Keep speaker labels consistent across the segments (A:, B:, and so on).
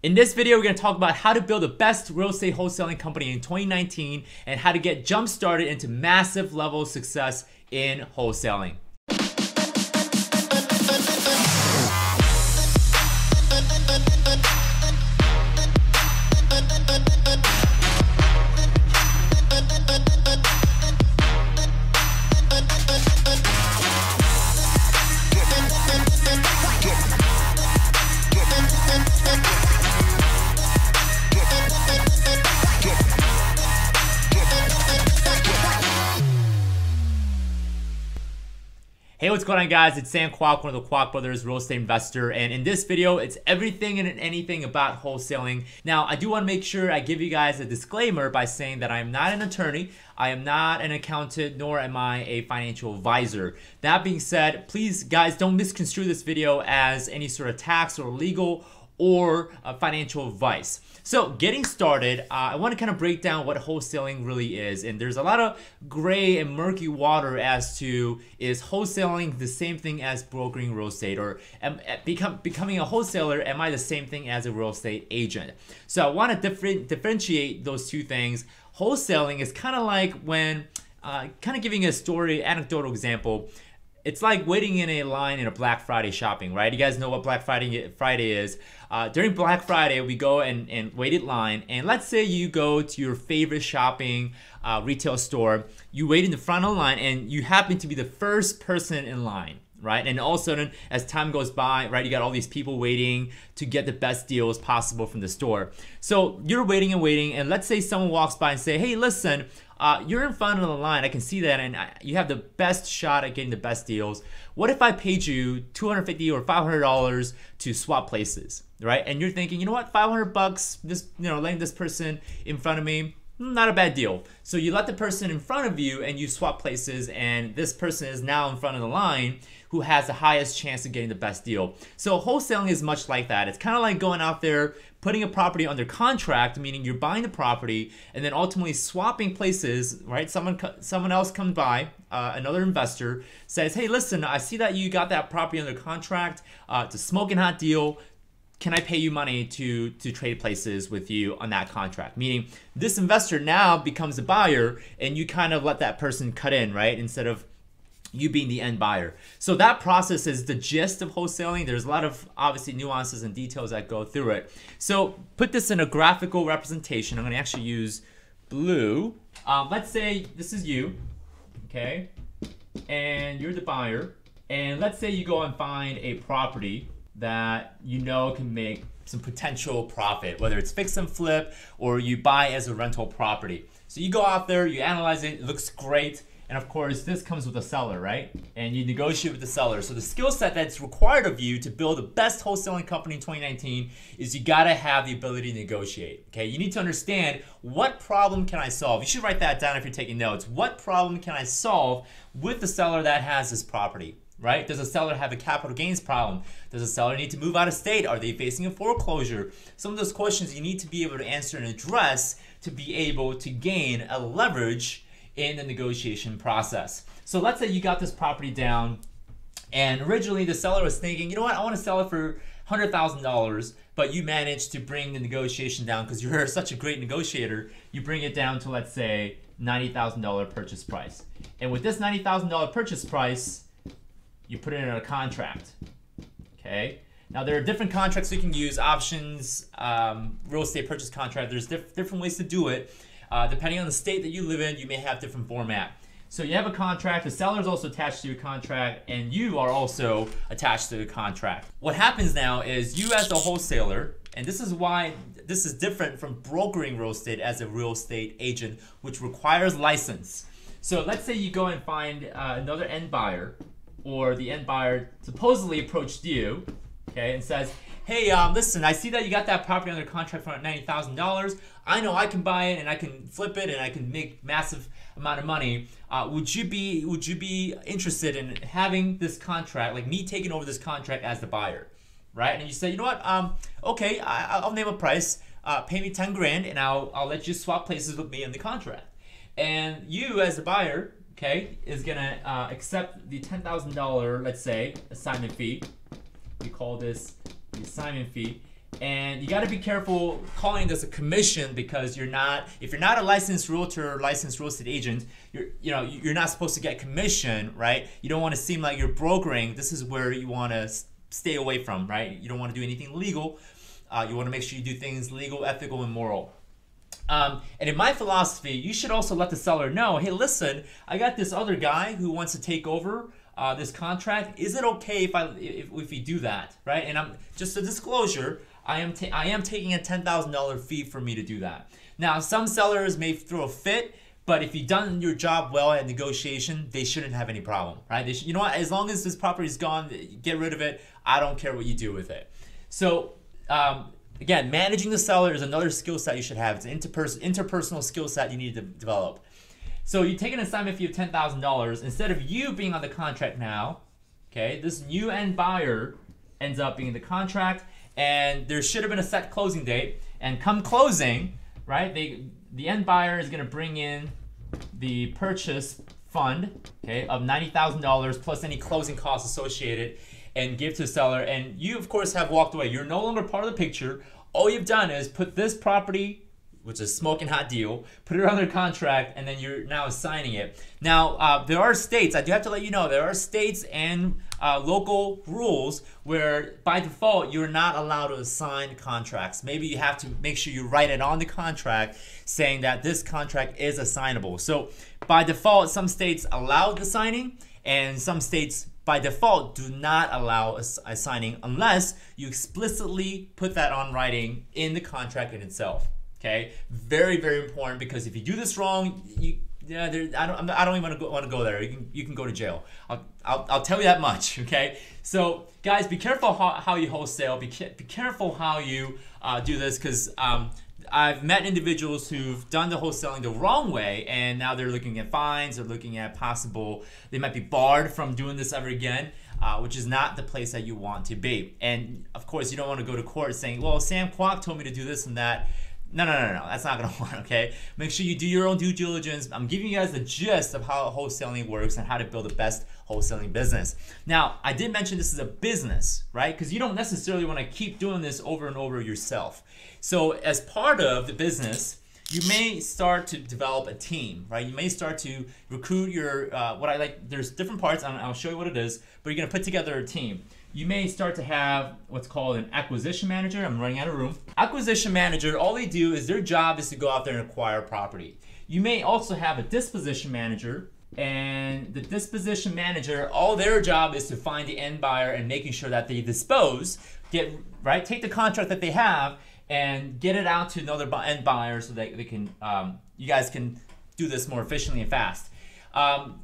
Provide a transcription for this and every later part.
A: In this video, we're going to talk about how to build the best real estate wholesaling company in 2019 and how to get jump started into massive level of success in wholesaling. Hey, what's going on, guys? It's Sam Kwok, one of the Kwok Brothers real estate investor, and in this video it's everything and anything about wholesaling. Now, I do want to make sure I give you guys a disclaimer by saying that I am not an attorney, I am not an accountant, nor am I a financial advisor. That being said, please guys, don't misconstrue this video as any sort of tax or legal or financial advice. So getting started, I want to kind of break down what wholesaling really is, and there's a lot of gray and murky water as to, is wholesaling the same thing as brokering real estate, or becoming a wholesaler, am I the same thing as a real estate agent? So I want to differentiate those two things. Wholesaling is kind of like when, kind of giving a story, anecdotal example, it's like waiting in a line in a Black Friday shopping, right? You guys know what Black Friday is. During Black Friday, we go and wait in line, and let's say you go to your favorite shopping retail store, you wait in the front of the line, and you happen to be the first person in line, right? And all of a sudden, as time goes by, right, you got all these people waiting to get the best deals possible from the store. So you're waiting and waiting, and let's say someone walks by and say, hey, listen, you're in front of the line, I can see that, and you have the best shot at getting the best deals. What if I paid you $250 or $500 to swap places, right? And you're thinking, you know what, $500, this, letting this person in front of me, not a bad deal. So you let the person in front of you and you swap places, and this person is now in front of the line who has the highest chance of getting the best deal. So wholesaling is much like that. It's kind of like going out there, putting a property under contract, meaning you're buying the property and then ultimately swapping places, right? Someone else comes by, another investor says, hey, listen, I see that you got that property under contract. It's a smoking hot deal. Can I pay you money to trade places with you on that contract? Meaning this investor now becomes a buyer, and you kind of let that person cut in, right? Instead of you being the end buyer. So that process is the gist of wholesaling. There's a lot of obviously nuances and details that go through it. So put this in a graphical representation. I'm gonna actually use blue. Let's say this is you, okay? And you're the buyer. And let's say you go and find a property that you know can make some potential profit, whether it's fix and flip or you buy as a rental property. So you go out there, you analyze it, it looks great. And of course, this comes with a seller, right? And you negotiate with the seller. So the skill set that's required of you to build the best wholesaling company in 2019 is you gotta have the ability to negotiate, okay? You need to understand, what problem can I solve? You should write that down if you're taking notes. What problem can I solve with the seller that has this property, right? Does the seller have a capital gains problem? Does the seller need to move out of state? Are they facing a foreclosure? Some of those questions you need to be able to answer and address to be able to gain a leverage in the negotiation process. So let's say you got this property down, and originally the seller was thinking, you know what, I want to sell it for $100,000, but you managed to bring the negotiation down because you're such a great negotiator. You bring it down to, let's say, $90,000 purchase price. And with this $90,000 purchase price, you put it in a contract, okay? Now there are different contracts you can use, options, real estate purchase contract. There's different ways to do it. Depending on the state that you live in, you may have different format. So you have a contract, the seller is also attached to your contract, and you are also attached to the contract. What happens now is you as a wholesaler, and this is why this is different from brokering real estate as a real estate agent, which requires license. So let's say you go and find another end buyer, or the end buyer supposedly approached you, okay, and says, hey, listen, I see that you got that property under contract for $90,000. I know I can buy it and I can flip it and I can make massive amount of money. Would you be interested in having this contract, like me taking over this contract as the buyer, right? And you say, you know what? Okay, I'll name a price. Pay me 10 grand, and I'll let you swap places with me in the contract. And you as the buyer, okay, is gonna accept the $10,000, let's say, assignment fee. We call this the assignment fee, And you got to be careful calling this a commission, because if you're not a licensed realtor or licensed real estate agent, you're not supposed to get commission, right? You don't want to seem like you're brokering. This is where you want to stay away from, right? You don't want to do anything illegal. You want to make sure you do things legal, ethical, and moral. And in my philosophy, you should also let the seller know, hey, listen, I got this other guy who wants to take over this contract. Is it okay if we do that, right? And I'm just a disclosure, I am taking a $10,000 fee for me to do that. Now, some sellers may throw a fit, but if you've done your job well at negotiation, they shouldn't have any problem, right? You know what? As long as this property's gone, get rid of it. I don't care what you do with it. So, again, managing the seller is another skill set you should have. It's an interpersonal skill set you need to develop. So you take an assignment fee of $10,000. Instead of you being on the contract now, okay, this new end buyer ends up being in the contract, and there should have been a set closing date. And come closing, right, the end buyer is going to bring in the purchase fund, okay, of $90,000 plus any closing costs associated, and give to the seller. And you, of course, have walked away. You're no longer part of the picture. All you've done is put this property, which is a smoking hot deal, put it under contract, and then you're now assigning it. Now, there are states, I do have to let you know, there are states and local rules where by default you're not allowed to assign contracts. Maybe you have to make sure you write it on the contract saying that this contract is assignable. So by default, some states allow the signing, and some states by default do not allow a signing unless you explicitly put that on writing in the contract in itself. Okay, very, very important, because if you do this wrong, I don't even want to go there. You can go to jail. I'll tell you that much. Okay, so guys, be careful how you wholesale. Be careful how you do this, because I've met individuals who've done the wholesaling the wrong way, and now they're looking at fines. They're looking at they might be barred from doing this ever again. Which is not the place that you want to be. And of course, you don't want to go to court saying, well, Sam Kwok told me to do this and that. No, that's not gonna work, okay? Make sure you do your own due diligence. I'm giving you guys the gist of how wholesaling works and how to build the best wholesaling business. Now, I did mention this is a business, right? Because you don't necessarily wanna keep doing this over and over yourself. So as part of the business, you may start to develop a team, right? You may start to recruit your, there's different parts, I'll show you what it is, but you're gonna put together a team. You may start to have what's called an acquisition manager. I'm running out of room. Acquisition manager, all they do is their job is to go out there and acquire property. You may also have a disposition manager, and the disposition manager, all their job is to find the end buyer and making sure that they dispose, take the contract that they have and get it out to another end buyer so that they can, you guys can do this more efficiently and fast.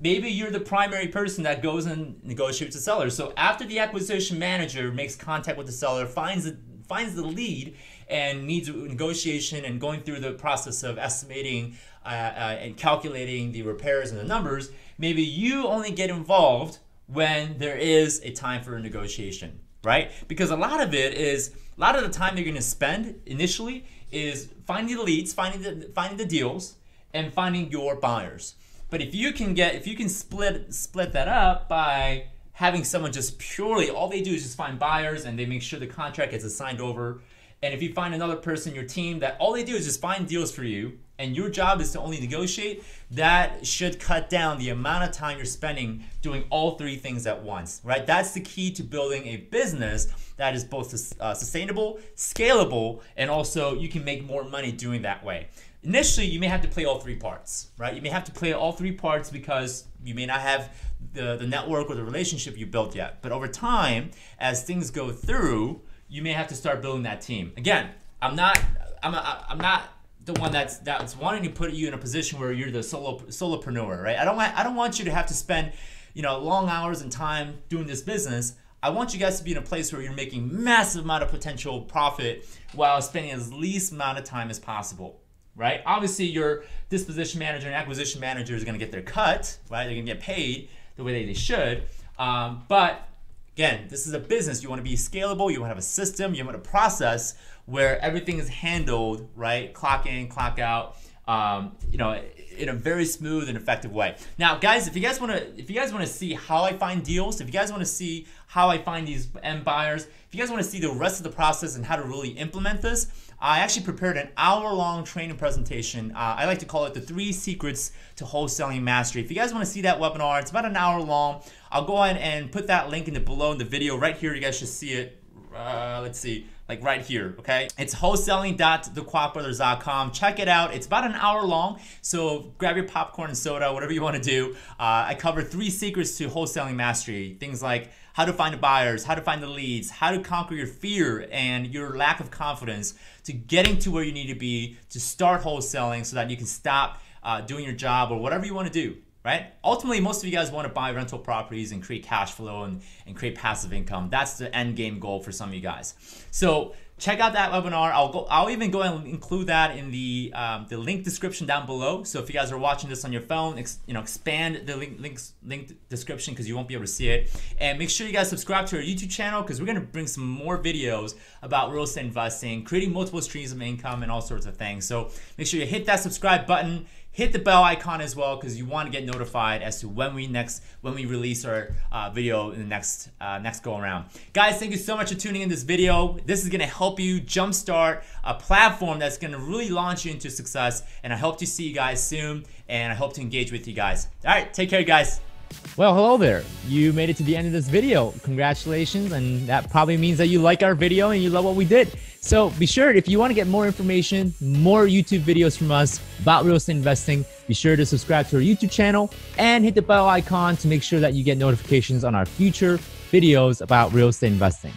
A: Maybe you're the primary person that goes and negotiates with the seller. So after the acquisition manager makes contact with the seller, finds the lead, and needs negotiation and going through the process of estimating and calculating the repairs and the numbers, maybe you only get involved when there is a time for a negotiation, right? Because a lot of the time you're going to spend initially is finding the leads, finding the deals, and finding your buyers. But if you can split that up by having someone just purely, all they do is just find buyers and they make sure the contract gets assigned over. And if you find another person in your team that all they do is just find deals for you and your job is to only negotiate, that should cut down the amount of time you're spending doing all three things at once, right? That's the key to building a business that is both sustainable, scalable, and also you can make more money doing that way. Initially, you may have to play all three parts, right? You may have to play all three parts because you may not have the network or the relationship you built yet. But over time, as things go through, you may have to start building that team. Again, I'm not the one that's wanting to put you in a position where you're the solopreneur, right? I don't want you to have to spend, long hours and time doing this business. I want you guys to be in a place where you're making massive amount of potential profit while spending as least amount of time as possible. Right? Obviously, your disposition manager and acquisition manager is going to get their cut, right? They're going to get paid the way they should. But again, this is a business. You want to be scalable. You want to have a system. You want a process where everything is handled, right? Clock in, clock out. you know, in a very smooth and effective way. Now, guys, if you guys want to see how I find deals, if you guys want to see how I find these end buyers, if you guys want to see the rest of the process and how to really implement this, I actually prepared an hour-long training presentation. I like to call it the 3 secrets to wholesaling mastery. If you guys want to see that webinar, it's about an hour long. I'll go ahead and put that link in the below in the video right here. You guys should see it. Let's see, like right here, okay? It's wholesaling.thequacbrothers.com. Check it out. It's about an hour long, so grab your popcorn and soda, whatever you want to do. I cover 3 secrets to wholesaling mastery. Things like how to find the buyers, how to find the leads, how to conquer your fear and your lack of confidence to getting to where you need to be to start wholesaling so that you can stop doing your job or whatever you want to do. Right? Ultimately, most of you guys want to buy rental properties and create cash flow and create passive income. That's the end game goal for some of you guys. So check out that webinar. I'll even go and include that in the link description down below. So if you guys are watching this on your phone, expand the link description because you won't be able to see it. And make sure you guys subscribe to our YouTube channel because we're gonna bring some more videos about real estate investing, creating multiple streams of income, and all sorts of things. So make sure you hit that subscribe button. Hit the bell icon as well because you want to get notified as to when we release our video in the next go around. Guys, thank you so much for tuning in this video. This is gonna help you jumpstart a platform that's gonna really launch you into success. And I hope to see you guys soon. And I hope to engage with you guys. All right, take care, guys. Well, hello there. You made it to the end of this video. Congratulations, and that probably means that you like our video and you love what we did. So be sure, if you want to get more information, more YouTube videos from us about real estate investing, be sure to subscribe to our YouTube channel and hit the bell icon to make sure that you get notifications on our future videos about real estate investing.